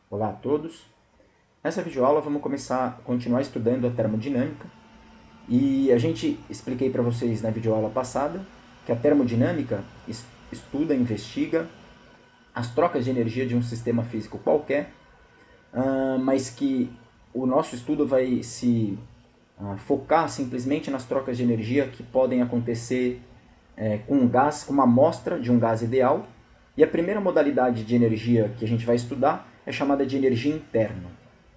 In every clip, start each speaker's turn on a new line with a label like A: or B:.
A: Olá a todos. Nessa videoaula vamos continuar estudando a termodinâmica e expliquei para vocês na videoaula passada que a termodinâmica estuda, investiga as trocas de energia de um sistema físico qualquer, mas que o nosso estudo vai se focar simplesmente nas trocas de energia que podem acontecer com um gás, com uma amostra de um gás ideal. E a primeira modalidade de energia que a gente vai estudar é chamada de energia interna.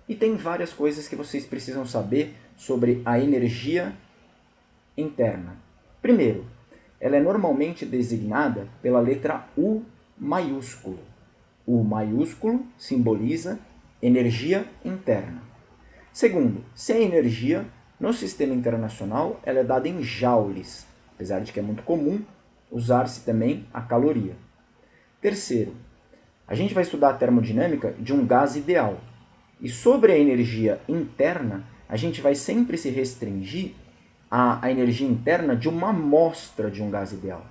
A: E tem várias coisas que vocês precisam saber sobre a energia interna. Primeiro, ela é normalmente designada pela letra U maiúsculo. U maiúsculo simboliza energia interna. Segundo, se a energia no sistema internacional ela é dada em joules, apesar de que é muito comum usar-se também a caloria. Terceiro, a gente vai estudar a termodinâmica de um gás ideal. E sobre a energia interna, a gente vai sempre se restringir à energia interna de uma amostra de um gás ideal.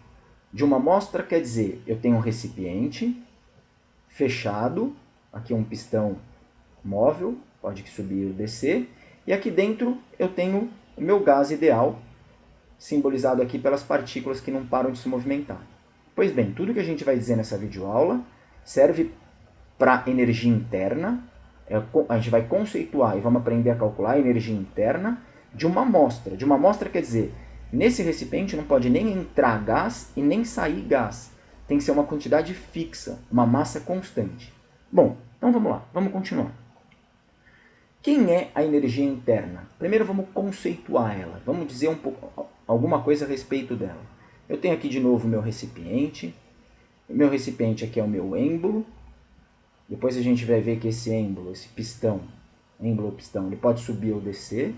A: De uma amostra quer dizer, eu tenho um recipiente fechado, aqui um pistão móvel, pode subir ou descer, e aqui dentro eu tenho o meu gás ideal, simbolizado aqui pelas partículas que não param de se movimentar. Pois bem, tudo que a gente vai dizer nessa videoaula serve para energia interna. A gente vai conceituar e vamos aprender a calcular a energia interna de uma amostra. De uma amostra quer dizer, nesse recipiente não pode nem entrar gás e nem sair gás. Tem que ser uma quantidade fixa, uma massa constante. Bom, então vamos lá, vamos continuar. Quem é a energia interna? Primeiro vamos conceituar ela, vamos dizer alguma coisa a respeito dela. Eu tenho aqui de novo o meu recipiente. O meu recipiente aqui é o meu êmbolo. Depois a gente vai ver que esse êmbolo, esse pistão, êmbolo ou pistão, ele pode subir ou descer.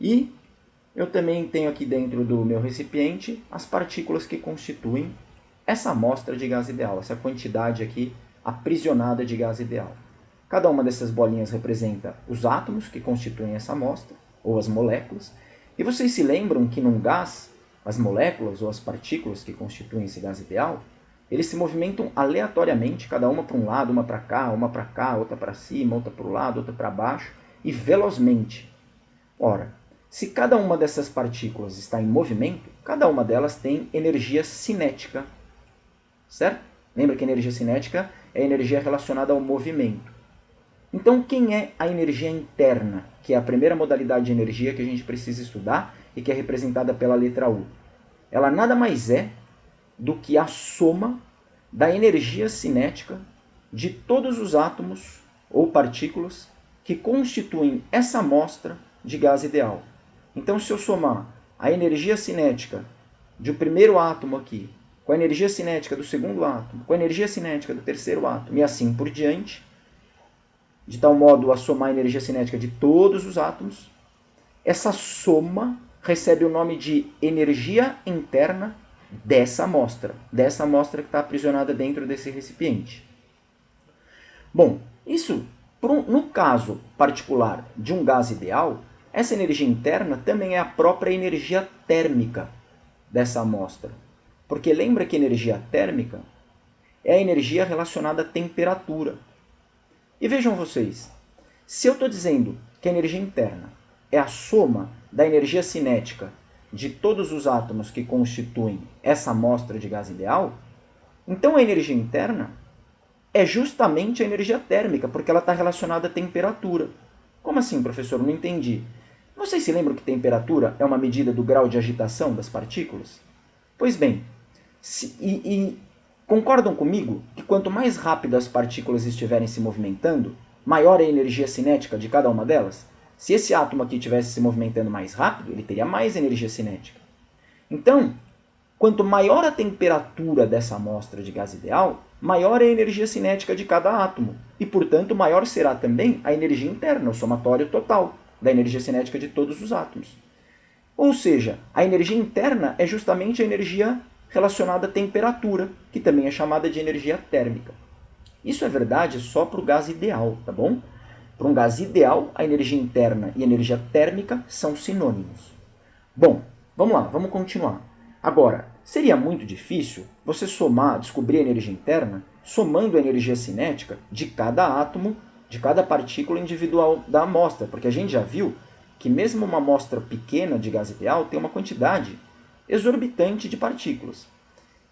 A: E eu também tenho aqui dentro do meu recipiente as partículas que constituem essa amostra de gás ideal, essa quantidade aqui aprisionada de gás ideal. Cada uma dessas bolinhas representa os átomos que constituem essa amostra, ou as moléculas. E vocês se lembram que num gás, as moléculas ou as partículas que constituem esse gás ideal, eles se movimentam aleatoriamente, cada uma para um lado, uma para cá, outra para cima, outra para o lado, outra para baixo, e velozmente. Ora, se cada uma dessas partículas está em movimento, cada uma delas tem energia cinética, certo? Lembra que a energia cinética é a energia relacionada ao movimento. Então, quem é a energia interna, que é a primeira modalidade de energia que a gente precisa estudar e que é representada pela letra U? Ela nada mais é do que a soma da energia cinética de todos os átomos ou partículas que constituem essa amostra de gás ideal. Então, se eu somar a energia cinética do primeiro átomo aqui, com a energia cinética do segundo átomo, com a energia cinética do terceiro átomo e assim por diante, de tal modo a somar a energia cinética de todos os átomos, essa soma recebe o nome de energia interna dessa amostra que está aprisionada dentro desse recipiente. Bom, isso, no caso particular de um gás ideal, essa energia interna também é a própria energia térmica dessa amostra. Porque lembra que energia térmica é a energia relacionada à temperatura. E vejam vocês, se eu estou dizendo que a energia interna é a soma da energia cinética de todos os átomos que constituem essa amostra de gás ideal, então a energia interna é justamente a energia térmica, porque ela está relacionada à temperatura. Como assim, professor? Não entendi. Vocês se lembram que temperatura é uma medida do grau de agitação das partículas? Pois bem, concordam comigo que quanto mais rápido as partículas estiverem se movimentando, maior é a energia cinética de cada uma delas? Se esse átomo aqui estivesse se movimentando mais rápido, ele teria mais energia cinética. Então, quanto maior a temperatura dessa amostra de gás ideal, maior é a energia cinética de cada átomo. E, portanto, maior será também a energia interna, o somatório total da energia cinética de todos os átomos. Ou seja, a energia interna é justamente a energia relacionada à temperatura, que também é chamada de energia térmica. Isso é verdade só para o gás ideal, tá bom? Para um gás ideal, a energia interna e a energia térmica são sinônimos. Bom, vamos lá, vamos continuar. Agora, seria muito difícil você descobrir a energia interna, somando a energia cinética de cada átomo, de cada partícula individual da amostra, porque a gente já viu que mesmo uma amostra pequena de gás ideal tem uma quantidade exorbitante de partículas.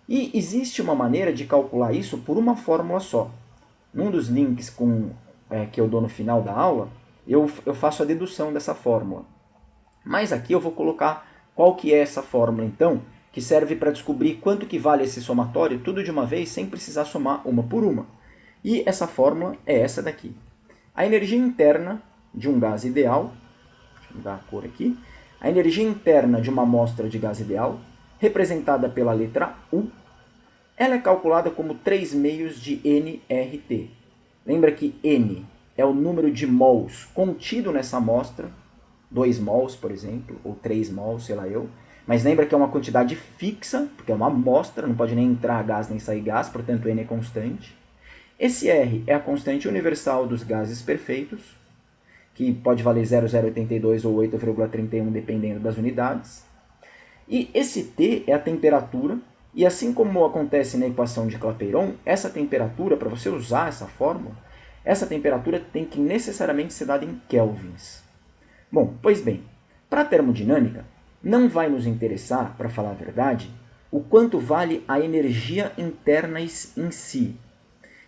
A: E existe uma maneira de calcular isso por uma fórmula só. Num dos links que eu dou no final da aula, eu faço a dedução dessa fórmula. Mas aqui eu vou colocar qual que é essa fórmula, então, que serve para descobrir quanto que vale esse somatório, tudo de uma vez, sem precisar somar uma por uma. E essa fórmula é essa daqui. A energia interna de um gás ideal, deixa eu mudar a cor aqui, a energia interna de uma amostra de gás ideal, representada pela letra U, ela é calculada como 3 meios de nRT. Lembra que N é o número de mols contido nessa amostra, 2 mols, por exemplo, ou 3 mols, sei lá eu. Mas lembra que é uma quantidade fixa, porque é uma amostra, não pode nem entrar gás nem sair gás, portanto N é constante. Esse R é a constante universal dos gases perfeitos, que pode valer 0,082 ou 8,31, dependendo das unidades. E esse T é a temperatura, e assim como acontece na equação de Clapeyron, essa temperatura, para você usar essa fórmula, essa temperatura tem que necessariamente ser dada em kelvins. Bom, pois bem, para a termodinâmica, não vai nos interessar, para falar a verdade, o quanto vale a energia interna em si,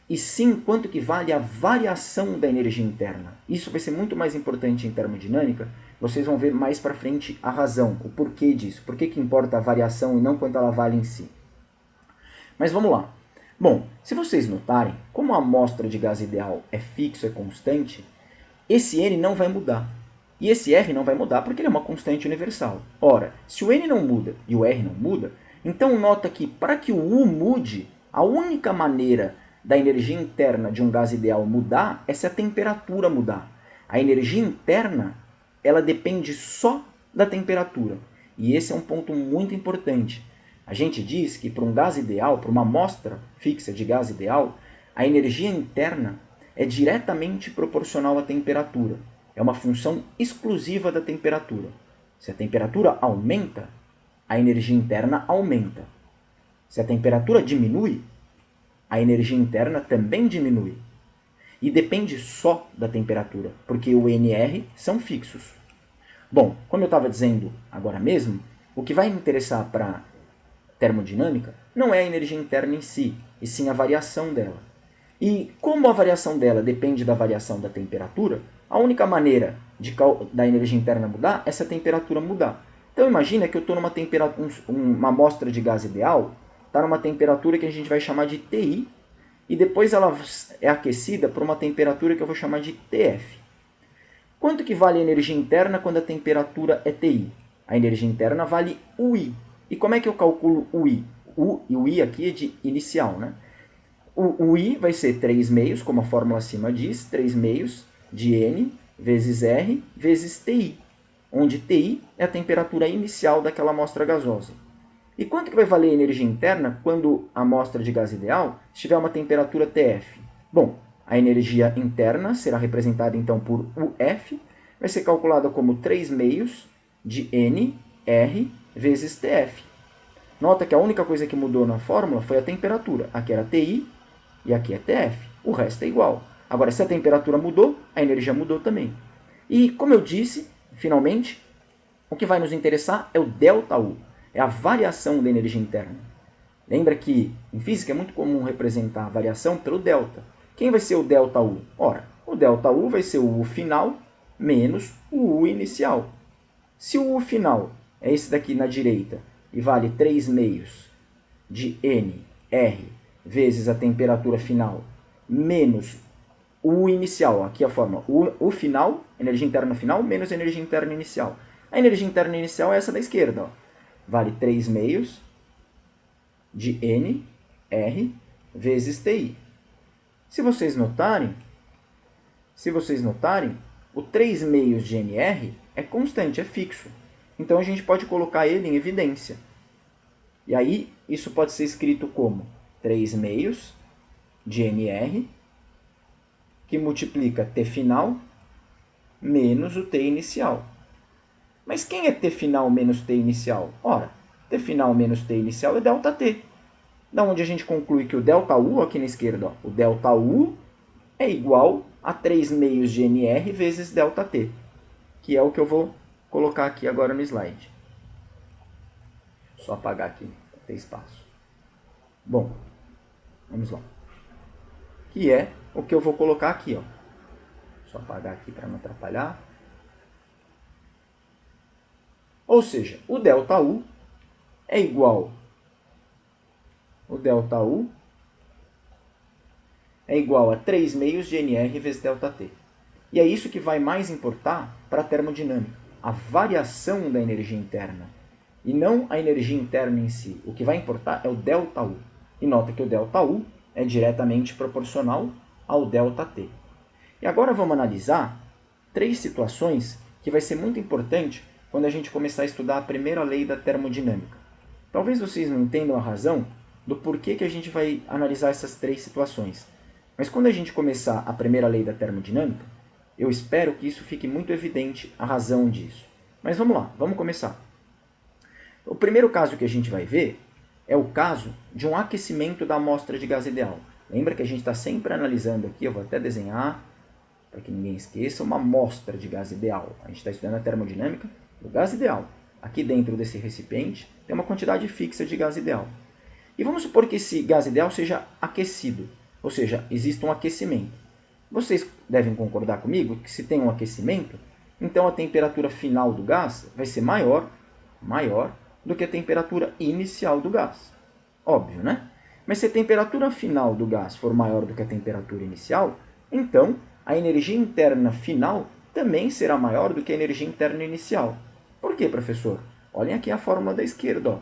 A: e sim quanto que vale a variação da energia interna. Isso vai ser muito mais importante em termodinâmica, vocês vão ver mais para frente a razão, o porquê disso, por que importa a variação e não quanto ela vale em si. Mas vamos lá. Bom, se vocês notarem, como a amostra de gás ideal é fixo, é constante, esse N não vai mudar. E esse R não vai mudar porque ele é uma constante universal. Ora, se o N não muda e o R não muda, então nota que para que o U mude, a única maneira da energia interna de um gás ideal mudar é se a temperatura mudar. A energia interna, ela depende só da temperatura. E esse é um ponto muito importante. A gente diz que para um gás ideal, para uma amostra fixa de gás ideal, a energia interna é diretamente proporcional à temperatura. É uma função exclusiva da temperatura. Se a temperatura aumenta, a energia interna aumenta. Se a temperatura diminui, a energia interna também diminui. E depende só da temperatura, porque o NR são fixos. Bom, como eu estava dizendo agora mesmo, o que vai me interessar para termodinâmica não é a energia interna em si, e sim a variação dela. E como a variação dela depende da variação da temperatura, a única maneira da energia interna mudar é se a temperatura mudar. Então imagina que eu estou numa uma amostra de gás ideal, está numa temperatura que a gente vai chamar de TI, e depois ela é aquecida por uma temperatura que eu vou chamar de TF. Quanto que vale a energia interna quando a temperatura é TI? A energia interna vale UI. E como é que eu calculo UI? O I aqui é de inicial, né? O I vai ser 3 meios, como a fórmula acima diz, 3 meios de N vezes R vezes TI, onde TI é a temperatura inicial daquela amostra gasosa. E quanto que vai valer a energia interna quando a amostra de gás ideal estiver uma temperatura TF? Bom, a energia interna será representada então por UF, vai ser calculada como 3 meios de N, R vezes TF. Nota que a única coisa que mudou na fórmula foi a temperatura. Aqui era TI e aqui é TF. O resto é igual. Agora, se a temperatura mudou, a energia mudou também. E, como eu disse, finalmente, o que vai nos interessar é o ΔU. É a variação da energia interna. Lembra que em física é muito comum representar a variação pelo delta. Quem vai ser o ΔU? Ora, o ΔU vai ser o U final menos o U inicial. Se o U final é esse daqui na direita e vale 3 meios de N, R, vezes a temperatura final, menos o U inicial, aqui a fórmula, U final, energia interna final, menos energia interna inicial. A energia interna inicial é essa da esquerda, ó. Vale 3 meios de N, R, vezes TI. Se vocês notarem, o 3 meios de NR é constante, é fixo. Então a gente pode colocar ele em evidência. E aí isso pode ser escrito como 3 meios de NR, que multiplica T final menos o T inicial. Mas quem é T final menos T inicial? Ora, T final menos T inicial é ΔT. Da onde a gente conclui que o ΔU, aqui na esquerda, ó, o ΔU é igual a 3 meios de NR vezes ΔT, que é o que eu vou colocar aqui agora no slide. Só apagar aqui, para ter espaço. Bom, vamos lá. Que é o que eu vou colocar aqui, ó. Só apagar aqui para não atrapalhar. Ou seja, o ΔU é igual... O ΔU é igual a 3 meios de NR vezes ΔT. E é isso que vai mais importar para a termodinâmica. A variação da energia interna. E não a energia interna em si. O que vai importar é o ΔU. E nota que o ΔU é diretamente proporcional ao ΔT. E agora vamos analisar 3 situações que vai ser muito importante quando a gente começar a estudar a primeira lei da termodinâmica. Talvez vocês não entendam a razão do porquê que a gente vai analisar essas 3 situações. Mas quando a gente começar a primeira lei da termodinâmica, eu espero que isso fique muito evidente a razão disso. Mas vamos lá, vamos começar. O primeiro caso que a gente vai ver é o caso de um aquecimento da amostra de gás ideal. Lembra que a gente está sempre analisando aqui, eu vou até desenhar, para que ninguém esqueça, uma amostra de gás ideal. A gente está estudando a termodinâmica do gás ideal. Aqui dentro desse recipiente tem uma quantidade fixa de gás ideal. E vamos supor que esse gás ideal seja aquecido, ou seja, existe um aquecimento. Vocês devem concordar comigo que se tem um aquecimento, então a temperatura final do gás vai ser maior do que a temperatura inicial do gás. Óbvio, né? Mas se a temperatura final do gás for maior do que a temperatura inicial, então a energia interna final também será maior do que a energia interna inicial. Por quê, professor? Olhem aqui a fórmula da esquerda. Ó.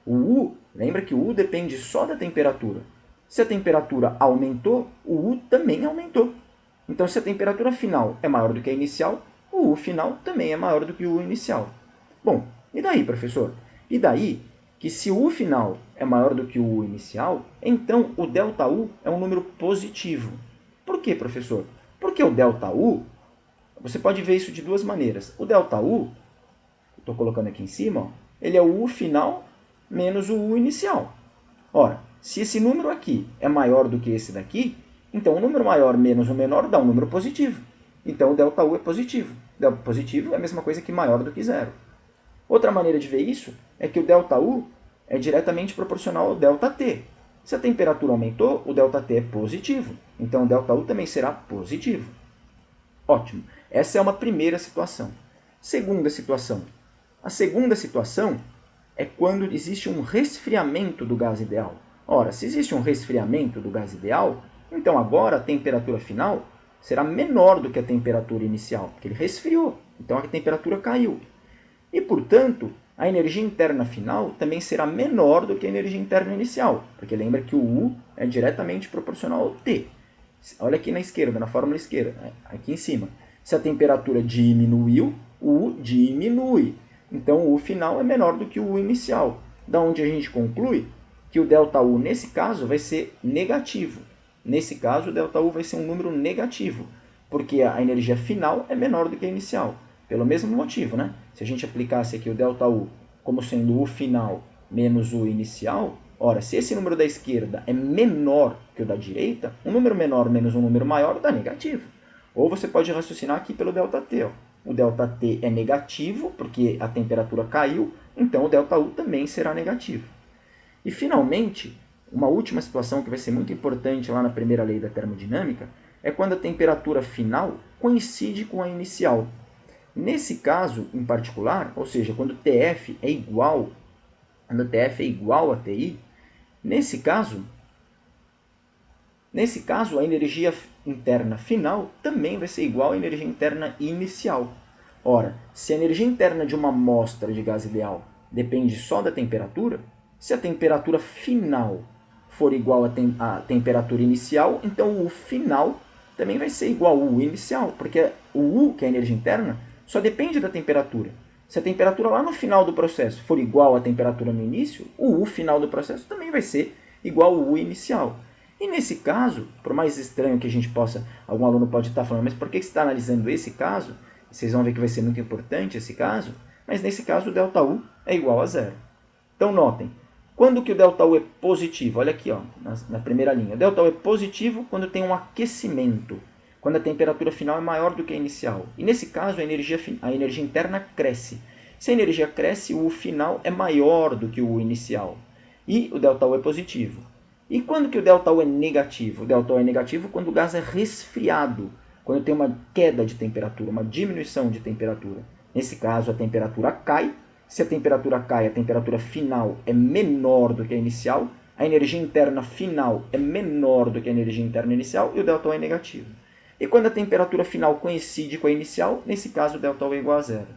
A: O U, lembra que o U depende só da temperatura. Se a temperatura aumentou, o U também aumentou. Então, se a temperatura final é maior do que a inicial, o U final também é maior do que o U inicial. Bom, e daí, professor? E daí que se o U final é maior do que o U inicial, então o ΔU é um número positivo. Por quê, professor? Porque o ΔU, você pode ver isso de duas maneiras. O ΔU, estou colocando aqui em cima, ó, ele é o U final menos o U inicial. Ora, se esse número aqui é maior do que esse daqui, então o número maior menos o menor dá um número positivo. Então o ΔU é positivo. Positivo é a mesma coisa que maior do que zero. Outra maneira de ver isso é que o ΔU é diretamente proporcional ao ΔT. Se a temperatura aumentou, o ΔT é positivo. Então o ΔU também será positivo. Ótimo. Essa é uma primeira situação. Segunda situação. A segunda situação é quando existe um resfriamento do gás ideal. Ora, se existe um resfriamento do gás ideal, então agora a temperatura final será menor do que a temperatura inicial, porque ele resfriou, então a temperatura caiu. E, portanto, a energia interna final também será menor do que a energia interna inicial, porque lembra que o U é diretamente proporcional ao T. Olha aqui na esquerda, na fórmula esquerda, aqui em cima. Se a temperatura diminuiu, o U diminui. Então, o U final é menor do que o U inicial, da onde a gente conclui que o ΔU, nesse caso, vai ser negativo. Nesse caso, o ΔU vai ser um número negativo, porque a energia final é menor do que a inicial. Pelo mesmo motivo, né? Se a gente aplicasse aqui o ΔU como sendo o U final menos o U inicial, ora, se esse número da esquerda é menor que o da direita, um número menor menos um número maior dá negativo. Ou você pode raciocinar aqui pelo ΔT. Ó. O ΔT é negativo, porque a temperatura caiu, então o ΔU também será negativo. E, finalmente, uma última situação que vai ser muito importante lá na primeira lei da termodinâmica é quando a temperatura final coincide com a inicial. Nesse caso, em particular, ou seja, quando TF é igual a TI, nesse caso, a energia interna final também vai ser igual à energia interna inicial. Ora, se a energia interna de uma amostra de gás ideal depende só da temperatura, se a temperatura final for igual à temperatura inicial, então o U final também vai ser igual ao U inicial, porque o U, que é a energia interna, só depende da temperatura. Se a temperatura lá no final do processo for igual à temperatura no início, o U final do processo também vai ser igual ao U inicial. E nesse caso, por mais estranho que a gente possa, algum aluno pode estar falando, mas por que você está analisando esse caso? Vocês vão ver que vai ser muito importante esse caso, mas nesse caso o ΔU é igual a zero. Então notem, Quando que o ΔU é positivo? Olha aqui, ó, na primeira linha. O ΔU é positivo quando tem um aquecimento, quando a temperatura final é maior do que a inicial. E nesse caso, a energia interna cresce. Se a energia cresce, o U final é maior do que o U inicial. E o ΔU é positivo. E quando que o ΔU é negativo? O ΔU é negativo quando o gás é resfriado, quando tem uma queda de temperatura, uma diminuição de temperatura. Nesse caso, a temperatura cai. Se a temperatura cai, a temperatura final é menor do que a inicial, a energia interna final é menor do que a energia interna inicial e o ΔU é negativo. E quando a temperatura final coincide com a inicial, nesse caso o ΔU é igual a zero.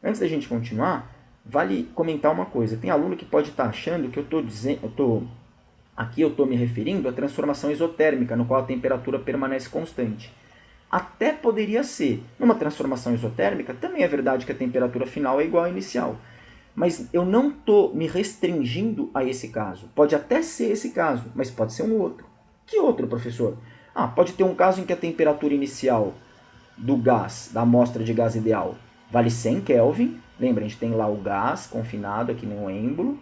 A: Antes da gente continuar, vale comentar uma coisa. Tem aluno que pode estar achando que aqui eu estou me referindo à transformação isotérmica, no qual a temperatura permanece constante. Até poderia ser. Numa transformação isotérmica, também é verdade que a temperatura final é igual à inicial. Mas eu não estou me restringindo a esse caso. Pode até ser esse caso, mas pode ser um outro. Que outro, professor? Pode ter um caso em que a temperatura inicial do gás, da amostra de gás ideal, vale 100 Kelvin. Lembra, a gente tem lá o gás confinado aqui no êmbolo.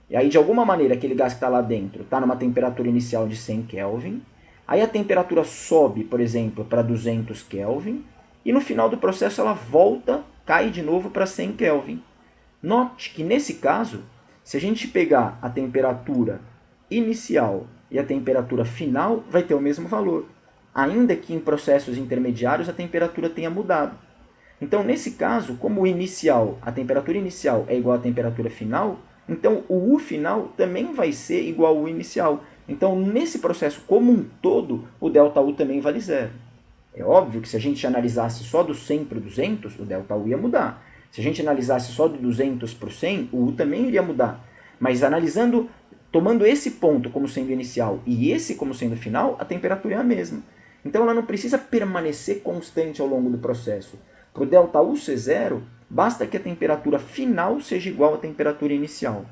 A: E aí, de alguma maneira, aquele gás que está lá dentro está numa temperatura inicial de 100 Kelvin. Aí a temperatura sobe, por exemplo, para 200 Kelvin. E no final do processo ela volta, cai de novo para 100 Kelvin. Note que nesse caso, se a gente pegar a temperatura inicial e a temperatura final, vai ter o mesmo valor. Ainda que em processos intermediários a temperatura tenha mudado. Então, nesse caso, como a temperatura inicial é igual à temperatura final, então o U final também vai ser igual ao U inicial. Então, nesse processo como um todo, o ΔU também vale zero. É óbvio que se a gente analisasse só do 100 para o 200, o ΔU ia mudar. Se a gente analisasse só do 200 para o 100, o U também iria mudar. Mas tomando esse ponto como sendo inicial e esse como sendo final, a temperatura é a mesma. Então ela não precisa permanecer constante ao longo do processo. Para o ΔU ser zero, basta que a temperatura final seja igual à temperatura inicial.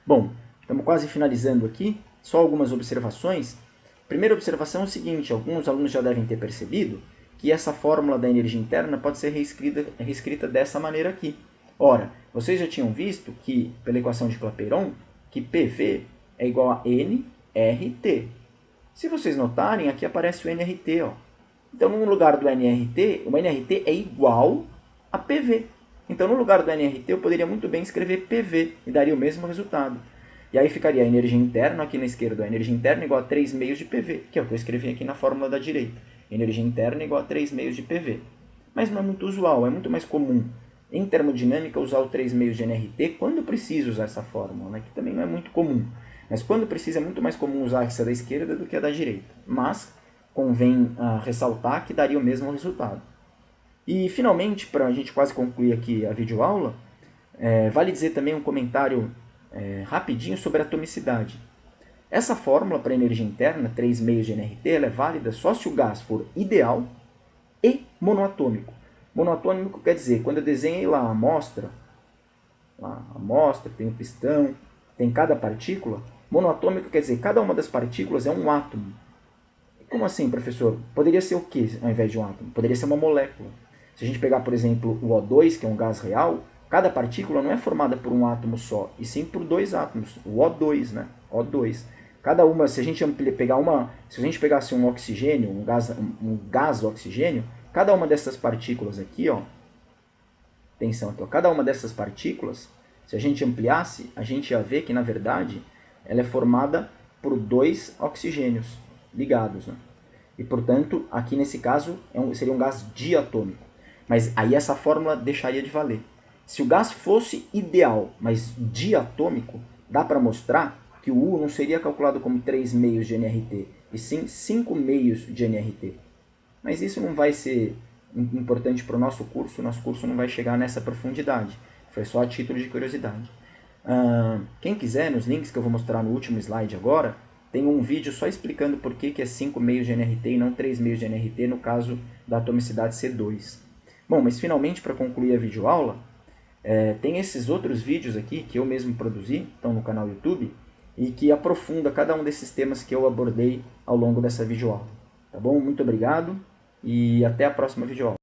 A: Bom, estamos quase finalizando aqui. Só algumas observações. Primeira observação é o seguinte, alguns alunos já devem ter percebido que essa fórmula da energia interna pode ser reescrita dessa maneira aqui. Ora, vocês já tinham visto que, pela equação de Clapeyron, que PV é igual a nRT. Se vocês notarem, aqui aparece o nRT. Ó. Então, no lugar do nRT, o nRT é igual a PV. Então, no lugar do nRT, eu poderia muito bem escrever PV e daria o mesmo resultado. E aí ficaria a energia interna, aqui na esquerda, a energia interna igual a 3 meios de PV, que é o que eu escrevi aqui na fórmula da direita. Energia interna igual a 3 meios de PV. Mas não é muito usual, é muito mais comum em termodinâmica usar o 3 meios de nRT quando precisa usar essa fórmula, né? Que também não é muito comum. Mas quando precisa é muito mais comum usar essa da esquerda do que a da direita. Mas convém ressaltar que daria o mesmo resultado. E finalmente, para a gente quase concluir aqui a videoaula, vale dizer também um comentário rapidinho sobre a atomicidade. Essa fórmula para energia interna, 3 meios de nRT, ela é válida só se o gás for ideal e monoatômico. Monoatômico quer dizer, quando eu desenhei lá a amostra, tem o pistão, tem cada partícula, monoatômico quer dizer, cada uma das partículas é um átomo. Como assim, professor? Poderia ser o que ao invés de um átomo? Poderia ser uma molécula. Se a gente pegar, por exemplo, o O2, que é um gás real, cada partícula não é formada por um átomo só, e sim por dois átomos, o O2, né? O2. Cada uma, se a gente pegasse um oxigênio, um gás oxigênio, cada uma dessas partículas aqui, ó, atenção aqui, ó, cada uma dessas partículas, se a gente ampliasse, a gente ia ver que, na verdade, ela é formada por dois oxigênios ligados, né? E, portanto, aqui nesse caso, seria um gás diatômico. Mas aí essa fórmula deixaria de valer. Se o gás fosse ideal, mas diatômico, dá para mostrar que o U não seria calculado como 3 meios de nRT, e sim 5 meios de nRT. Mas isso não vai ser importante para o nosso curso não vai chegar nessa profundidade. Foi só a título de curiosidade. Quem quiser, nos links que eu vou mostrar no último slide agora, tem um vídeo só explicando por que é 5 meios de nRT e não 3 meios de nRT no caso da atomicidade C2. Bom, mas finalmente, para concluir a videoaula, tem esses outros vídeos aqui que eu mesmo produzi, estão no canal YouTube, e que aprofunda cada um desses temas que eu abordei ao longo dessa videoaula. Tá bom? Muito obrigado e até a próxima videoaula.